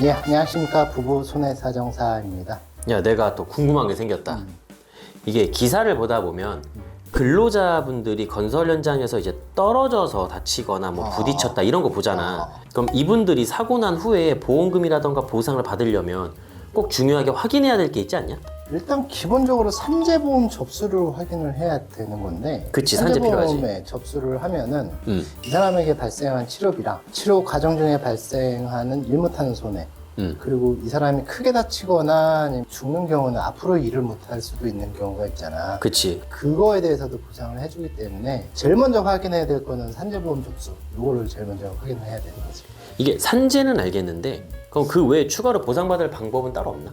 예, 안녕하십니까. 부부 손해사정사입니다. 야, 내가 또 궁금한 게 생겼다. 이게 기사를 보다 보면 근로자분들이 건설 현장에서 이제 떨어져서 다치거나 뭐 부딪혔다 이런 거 보잖아. 그럼 이분들이 사고 난 후에 보험금이라던가 보상을 받으려면 꼭 중요하게 확인해야 될 게 있지 않냐? 일단 기본적으로 산재보험 접수를 확인을 해야 되는 건데, 그치, 산재 필요하지. 산재보험에 접수를 하면은 이 사람에게 발생한 치료비랑 치료 과정 중에 발생하는 일 못하는 손해, 그리고 이 사람이 크게 다치거나 아니면 죽는 경우는 앞으로 일을 못할 수도 있는 경우가 있잖아. 그치. 그거에 대해서도 보상을 해주기 때문에 제일 먼저 확인해야 될 거는 산재보험 접수. 이거를 제일 먼저 확인을 해야 되는 거지. 이게 산재는 알겠는데 그럼 그 외에 추가로 보상받을 방법은 따로 없나?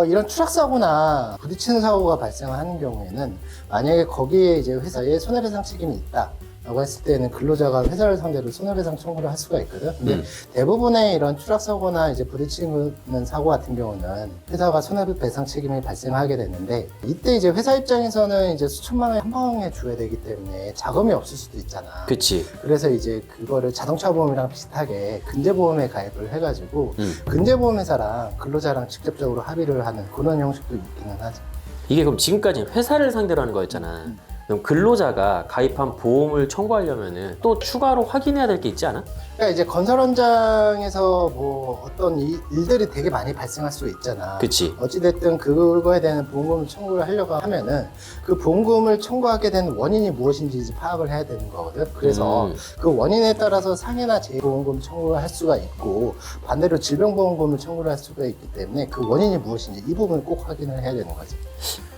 이런 추락사고나 부딪히는 사고가 발생하는 경우에는 만약에 거기에 이제 회사에 손해배상 책임이 있다라고 했을 때는 근로자가 회사를 상대로 손해배상 청구를 할 수가 있거든. 근데 대부분의 이런 추락사고나 이제 부딪히는 사고 같은 경우는 회사가 손해배상 책임이 발생하게 되는데, 이때 이제 회사 입장에서는 이제 수천만 원에 한 방에 줘야 되기 때문에 자금이 없을 수도 있잖아. 그치. 그래서 이제 그거를 자동차 보험이랑 비슷하게 근제보험에 가입을 해가지고 근제보험 회사랑 근로자랑 직접적으로 합의를 하는 그런 형식도 있기는 하지. 이게 그럼 지금까지는 회사를 상대로 하는 거였잖아. 그럼 근로자가 가입한 보험을 청구하려면은 또 추가로 확인해야 될 게 있지 않아? 그러니까 이제 건설 현장에서 뭐 어떤 일들이 되게 많이 발생할 수 있잖아. 그치. 어찌됐든 그거에 대한 보험금을 청구를 하려고 하면은 그 보험금을 청구하게 된 원인이 무엇인지 이제 파악을 해야 되는 거거든. 그래서 그 원인에 따라서 상해나 재보험금 청구를 할 수가 있고, 반대로 질병보험금을 청구를 할 수가 있기 때문에 그 원인이 무엇인지 이 부분을 꼭 확인을 해야 되는 거지.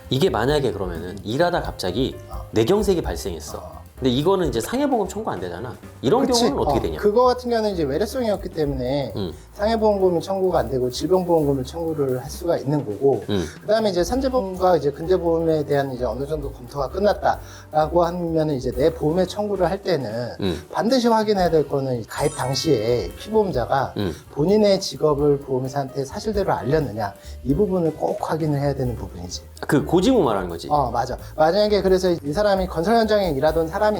이게 만약에 그러면은 일하다 갑자기 뇌경색이 발생했어. 근데 이거는 이제 상해보험 청구 안 되잖아. 이런 그치? 경우는 어떻게 되냐? 그거 같은 경우는 이제 외래성이었기 때문에 상해보험금이 청구가 안 되고 질병보험금을 청구를 할 수가 있는 거고, 그다음에 이제 산재보험과 이제 근제보험에 대한 이제 어느 정도 검토가 끝났다라고 하면 이제 내 보험에 청구를 할 때는 반드시 확인해야 될 거는 가입 당시에 피보험자가 본인의 직업을 보험회사한테 사실대로 알렸느냐, 이 부분을 꼭 확인을 해야 되는 부분이지. 그 고지무 말하는 거지. 맞아. 만약에 그래서 이 사람이 건설 현장에 일하던 사람인데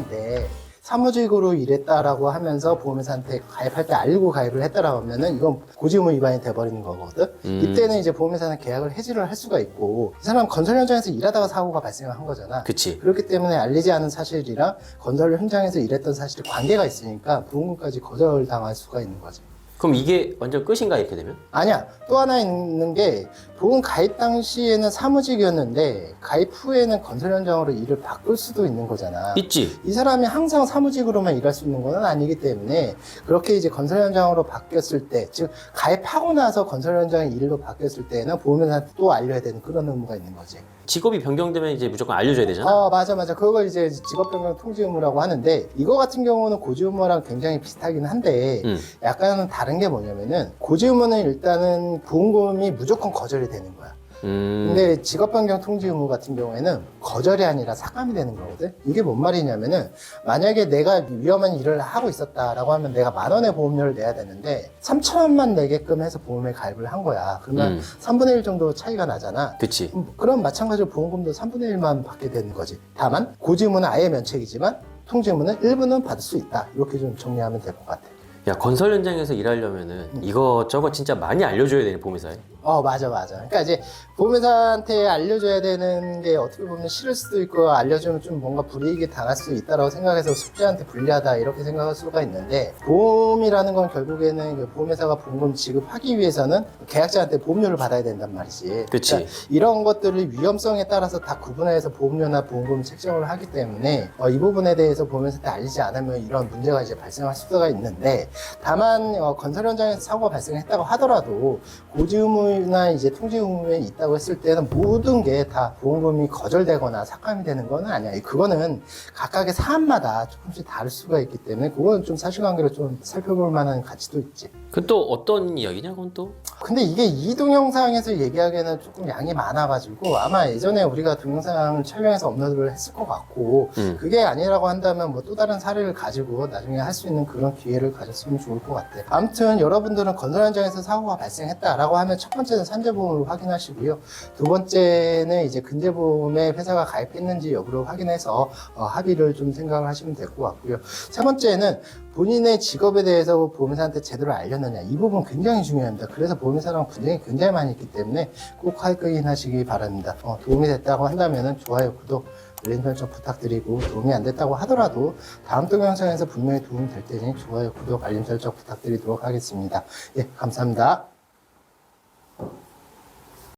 사무직으로 일했다라고 하면서 보험회사한테 가입할 때 알고 가입을 했다라고 하면은 이건 고지의무 위반이 돼버리는 거거든. 이때는 이제 보험회사는 계약을 해지를 할 수가 있고, 이 사람 건설 현장에서 일하다가 사고가 발생한 거잖아. 그치. 그렇기 때문에 알리지 않은 사실이랑 건설 현장에서 일했던 사실이 관계가 있으니까 보험금까지 거절당할 수가 있는 거지. 그럼 이게 완전 끝인가 이렇게 되면? 아니야. 또 하나 있는 게, 보험 가입 당시에는 사무직이었는데 가입 후에는 건설 현장으로 일을 바꿀 수도 있는 거잖아. 있지. 이 사람이 항상 사무직으로만 일할 수 있는 건 아니기 때문에 그렇게 이제 건설 현장으로 바뀌었을 때, 즉 가입하고 나서 건설 현장 일로 바뀌었을 때는 보험회사한테 또 알려야 되는 그런 의무가 있는 거지. 직업이 변경되면 이제 무조건 알려줘야 되잖아. 맞아. 그걸 이제 직업변경 통지 의무라고 하는데, 이거 같은 경우는 고지 의무랑 굉장히 비슷하긴 한데 약간은 다른 게 뭐냐면은, 고지 의무는 일단은 보험금이 무조건 거절이 되는 거야. 근데 직업변경 통지 의무 같은 경우에는 거절이 아니라 삭감이 되는 거거든. 이게 뭔 말이냐면은, 만약에 내가 위험한 일을 하고 있었다라고 하면 내가 10,000원의 보험료를 내야 되는데 3,000원만 내게끔 해서 보험에 가입을 한 거야. 그러면 3분의 1 정도 차이가 나잖아. 그치. 그럼 마찬가지로 보험금도 3분의 1만 받게 되는 거지. 다만 고지 의무는 아예 면책이지만 통지 의무는 일부는 받을 수 있다. 이렇게 좀 정리하면 될 것 같아. 야, 건설 현장에서 일하려면은 이것저것 진짜 많이 알려줘야 되는 보험회사에. 맞아. 그러니까 이제 보험회사한테 알려줘야 되는 게 어떻게 보면 싫을 수도 있고, 알려주면 좀 뭔가 불이익이 당할 수 있다라고 생각해서 숙주한테 불리하다 이렇게 생각할 수가 있는데, 보험이라는 건 결국에는 보험회사가 보험금 지급하기 위해서는 계약자한테 보험료를 받아야 된단 말이지. 그치. 그러니까 이런 것들을 위험성에 따라서 다 구분해서 보험료나 보험금 책정을 하기 때문에 이 부분에 대해서 보험회사한테 알리지 않으면 이런 문제가 이제 발생할 수가 있는데, 다만 건설 현장에서 사고가 발생했다고 하더라도 고지 의무나 이제 통지 의무에 있다고 했을 때는 모든 게 다 보험금이 거절되거나 삭감이 되는 건 아니야. 그거는 각각의 사안마다 조금씩 다를 수가 있기 때문에 그거는 좀 사실관계를 좀 살펴볼 만한 가치도 있지. 그 또 어떤 이야기냐, 그건 또? 근데 이게 이 동영상에서 얘기하기에는 조금 양이 많아가지고 아마 예전에 우리가 동영상을 촬영해서 업로드를 했을 것 같고, 그게 아니라고 한다면 뭐 또 다른 사례를 가지고 나중에 할 수 있는 그런 기회를 가졌으면 좋을 것 같아. 아무튼 여러분들은 건설 현장에서 사고가 발생했다라고 하면 첫 번째는 산재보험으로 확인하시고요. 두 번째는 이제 근대보험에 회사가 가입했는지 여부를 확인해서 합의를 좀 생각을 하시면 될 것 같고요. 세 번째는 본인의 직업에 대해서 보험사한테 제대로 알렸느냐, 이 부분 굉장히 중요합니다. 그래서 보험사랑 분쟁이 굉장히 많이 있기 때문에 꼭 확인하시기 바랍니다. 도움이 됐다고 한다면 좋아요, 구독, 알림 설정 부탁드리고, 도움이 안 됐다고 하더라도 다음 동영상에서 분명히 도움이 될 테니 좋아요, 구독, 알림 설정 부탁드리도록 하겠습니다. 예, 감사합니다.